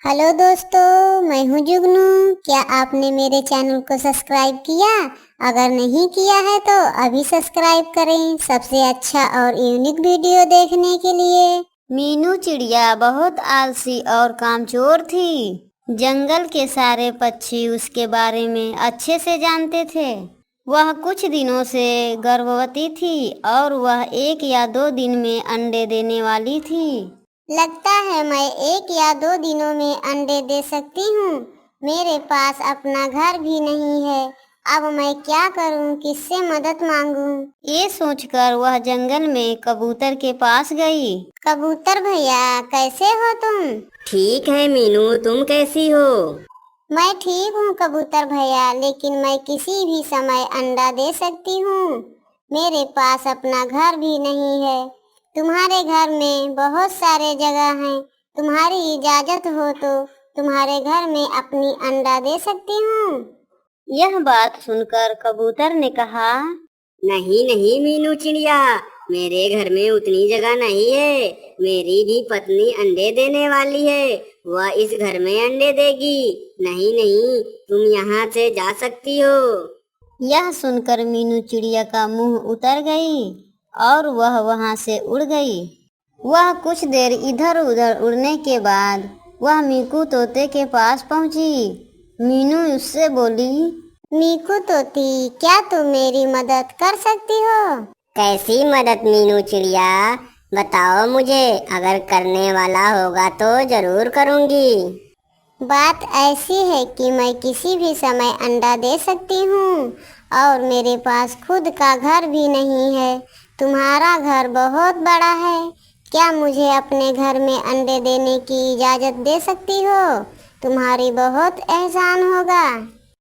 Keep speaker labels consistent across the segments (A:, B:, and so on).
A: Hello दोस्तों, मैं हूँ जुगनू। क्या आपने मेरे चैनल को सब्सक्राइब किया? अगर नहीं किया है तो अभी सब्सक्राइब करें सबसे अच्छा और यूनिक वीडियो देखने के लिए। मीनू चिड़िया बहुत आलसी और कामचोर थी। जंगल के सारे पक्षी उसके बारे में अच्छे से जानते थे। वह कुछ दिनों से गर्भवती थी और वह 1 या 2 दिन में अंडे देने वाली थी। लगता है मैं 1 या 2 दिनों में अंडे दे सकती हूँ। मेरे पास अपना घर भी नहीं है। अब मैं क्या करूँ, किससे मदद मांगूं? ये सोचकर वह जंगल में कबूतर के पास गई। कबूतर भैया, कैसे हो तुम?
B: ठीक है मीनू, तुम कैसी हो?
A: मैं ठीक हूँ कबूतर भैया, लेकिन मैं किसी भी समय अंडा दे सकती हूँ। मेरे पास अपना घर भी नहीं है। तुम्हारे घर में बहुत सारे जगह हैं। तुम्हारी इजाजत हो तो तुम्हारे घर में अपनी अंडा दे सकती हूँ।
B: यह बात सुनकर कबूतर ने कहा, नहीं नहीं मीनू चिड़िया, मेरे घर में उतनी जगह नहीं है। मेरी भी पत्नी अंडे देने वाली है, वह इस घर में अंडे देगी। नहीं नहीं, तुम यहाँ से जा सकती हो।
A: यह सुनकर मीनू चिड़िया का मुंह उतर गई और वह वहां से उड़ गई। वह कुछ देर इधर उधर उड़ने के बाद वह मीकू तोते के पास पहुंची। मीनू उससे बोली, मीकू तोती, क्या तुम मेरी मदद कर सकती हो?
B: कैसी मदद मीनू चिड़िया, बताओ मुझे। अगर करने वाला होगा तो जरूर करूँगी।
A: बात ऐसी है कि मैं किसी भी समय अंडा दे सकती हूँ और मेरे पास खुद का घर भी नहीं है। तुम्हारा घर बहुत बड़ा है। क्या मुझे अपने घर में अंडे देने की इजाज़त दे सकती हो? तुम्हारी बहुत एहसान होगा।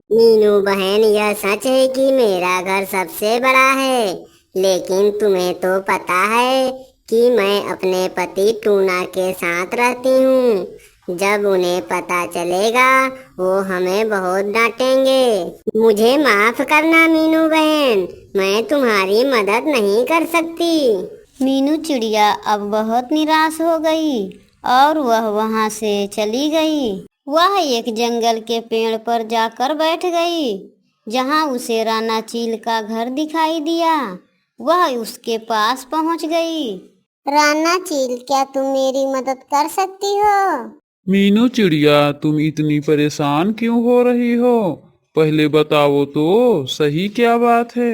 B: मीनू बहन, यह सच है कि मेरा घर सबसे बड़ा है, लेकिन तुम्हें तो पता है कि मैं अपने पति टूना के साथ रहती हूँ। जब उन्हें पता चलेगा वो हमें बहुत डांटेंगे। मुझे माफ करना मीनू बहन, मैं तुम्हारी मदद नहीं कर सकती।
A: मीनू चिड़िया अब बहुत निराश हो गई और वह वहां से चली गई। वह एक जंगल के पेड़ पर जाकर बैठ गई, जहां उसे राना चील का घर दिखाई दिया। वह उसके पास पहुंच गई। राना चील, क्या तुम मेरी मदद कर सकती हो?
C: मीनू चिड़िया, तुम इतनी परेशान क्यों हो रही हो? पहले बताओ तो सही, क्या बात है?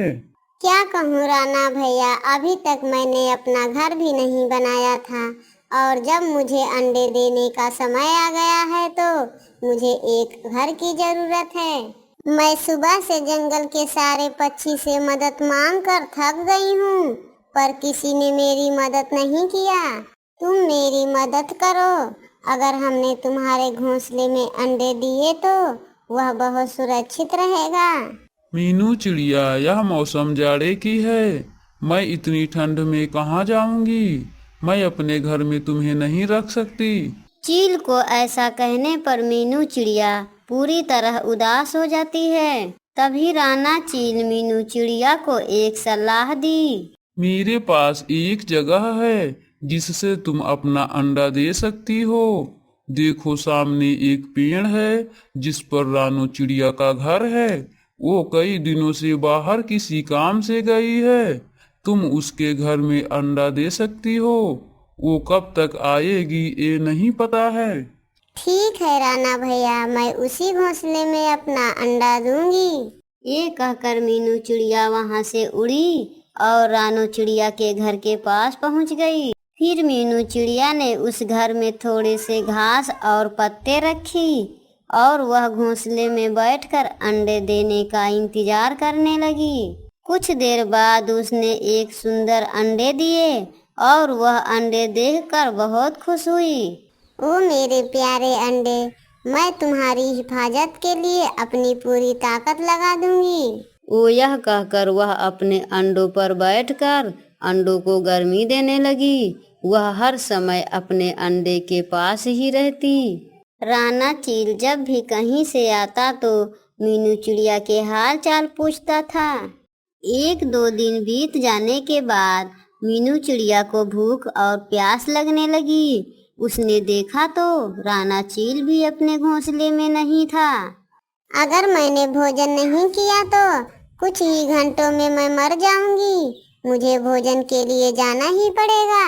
A: क्या कहूँ राना भैया, अभी तक मैंने अपना घर भी नहीं बनाया था और जब मुझे अंडे देने का समय आ गया है तो मुझे एक घर की जरूरत है। मैं सुबह से जंगल के सारे पक्षी से मदद मांग कर थक गई हूँ, पर किसी ने मेरी मदद नहीं किया। तुम मेरी मदद करो। अगर हमने तुम्हारे घोंसले में अंडे दिए तो वह बहुत सुरक्षित रहेगा।
C: मीनू चिड़िया, यह मौसम जाड़े की है। मैं इतनी ठंड में कहाँ जाऊंगी? मैं अपने घर में तुम्हें नहीं रख सकती।
A: चील को ऐसा कहने पर मीनू चिड़िया पूरी तरह उदास हो जाती है। तभी राना चील मीनू चिड़िया को एक सलाह दी।
C: मेरे पास एक जगह है जिससे तुम अपना अंडा दे सकती हो। देखो, सामने एक पेड़ है जिस पर रानो चिड़िया का घर है। वो कई दिनों से बाहर किसी काम से गई है। तुम उसके घर में अंडा दे सकती हो। वो कब तक आएगी ये नहीं पता है।
A: ठीक है राना भैया, मैं उसी घोंसले में अपना अंडा दूंगी। ये कहकर मीनू चिड़िया वहां से उड़ी और रानो चिड़िया के घर के पास पहुंच गई। फिर मीनू चिड़िया ने उस घर में थोड़े से घास और पत्ते रखी और वह घोंसले में बैठकर अंडे देने का इंतजार करने लगी। कुछ देर बाद उसने एक सुंदर अंडे दिए और वह अंडे देखकर बहुत खुश हुई। ओ मेरे प्यारे अंडे, मैं तुम्हारी हिफाजत के लिए अपनी पूरी ताकत लगा दूंगी।
B: वो यह कहकर वह अपने अंडों पर बैठकर अंडों को गर्मी देने लगी। वह हर समय अपने अंडे के पास ही रहती।
A: राना चील जब भी कहीं से आता तो मीनू चिड़िया के हाल चाल पूछता था। 1-2 दिन बीत जाने के बाद मीनू चिड़िया को भूख और प्यास लगने लगी।
B: उसने देखा तो राना चील भी अपने घोंसले में नहीं था।
A: अगर मैंने भोजन नहीं किया तो कुछ ही घंटों में मैं मर जाऊंगी। मुझे भोजन के लिए जाना ही पड़ेगा।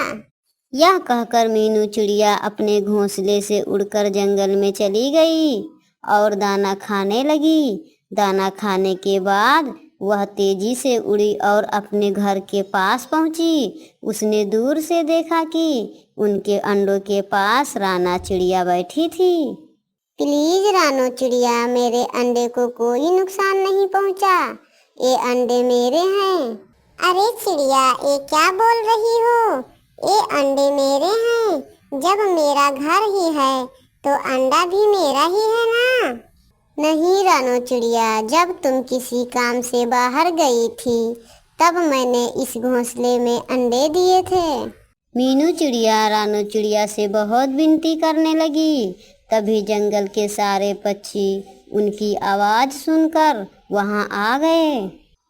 B: यह कहकर मीनू चिड़िया अपने घोंसले से उड़कर जंगल में चली गई और दाना खाने लगी। दाना खाने के बाद वह तेजी से उड़ी और अपने घर के पास पहुंची। उसने दूर से देखा कि उनके अंडों के पास राना चिड़िया बैठी थी।
A: प्लीज रानो चिड़िया, मेरे अंडे को कोई नुकसान नहीं पहुंचा। ये अंडे मेरे हैं। अरे चिड़िया, ये क्या बोल रही हो? ये अंडे मेरे हैं। जब मेरा घर ही है तो अंडा भी मेरा ही है ना। नहीं रानो चिड़िया, जब तुम किसी काम से बाहर गई थी तब मैंने इस घोंसले में अंडे दिए थे।
B: मीनू चिड़िया रानो चिड़िया से बहुत विनती करने लगी। तभी जंगल के सारे पक्षी उनकी आवाज सुनकर वहां आ गए।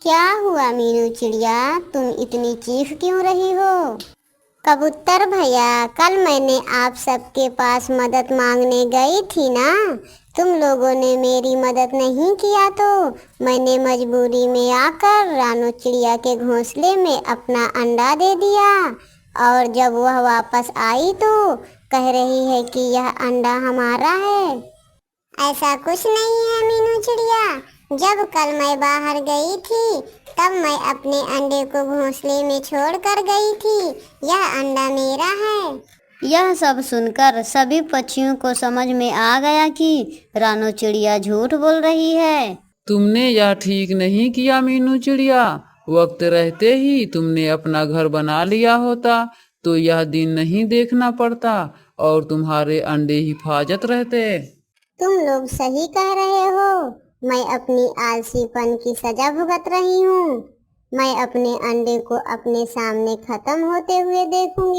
A: क्या हुआ मीनू चिड़िया, तुम इतनी चीख क्यों रही हो? कबूतर भैया, कल मैंने आप सबके पास मदद मांगने गई थी ना। तुम लोगों ने मेरी मदद नहीं किया तो मैंने मजबूरी में आकर रानो चिड़िया के घोंसले में अपना अंडा दे दिया। और जब वह वापस आई तो कह रही है कि यह अंडा हमारा है। ऐसा कुछ नहीं है मीनू चिड़िया। जब कल मैं बाहर गई थी तब मैं अपने अंडे को घोंसले में छोड़ कर गई थी। यह अंडा मेरा है।
B: यह सब सुनकर सभी पक्षियों को समझ में आ गया कि रानो चिड़िया झूठ बोल रही है।
C: तुमने यह ठीक नहीं किया मीनू चिड़िया। वक्त रहते ही तुमने अपना घर बना लिया होता तो यह दिन नहीं देखना पड़ता और तुम्हारे अंडे हिफाजत रहते।
A: तुम लोग सही कह रहे हो। मैं अपनी आलसीपन की सजा भुगत रही हूँ। मैं अपने अंडे को अपने सामने खत्म होते हुए देखूंगी।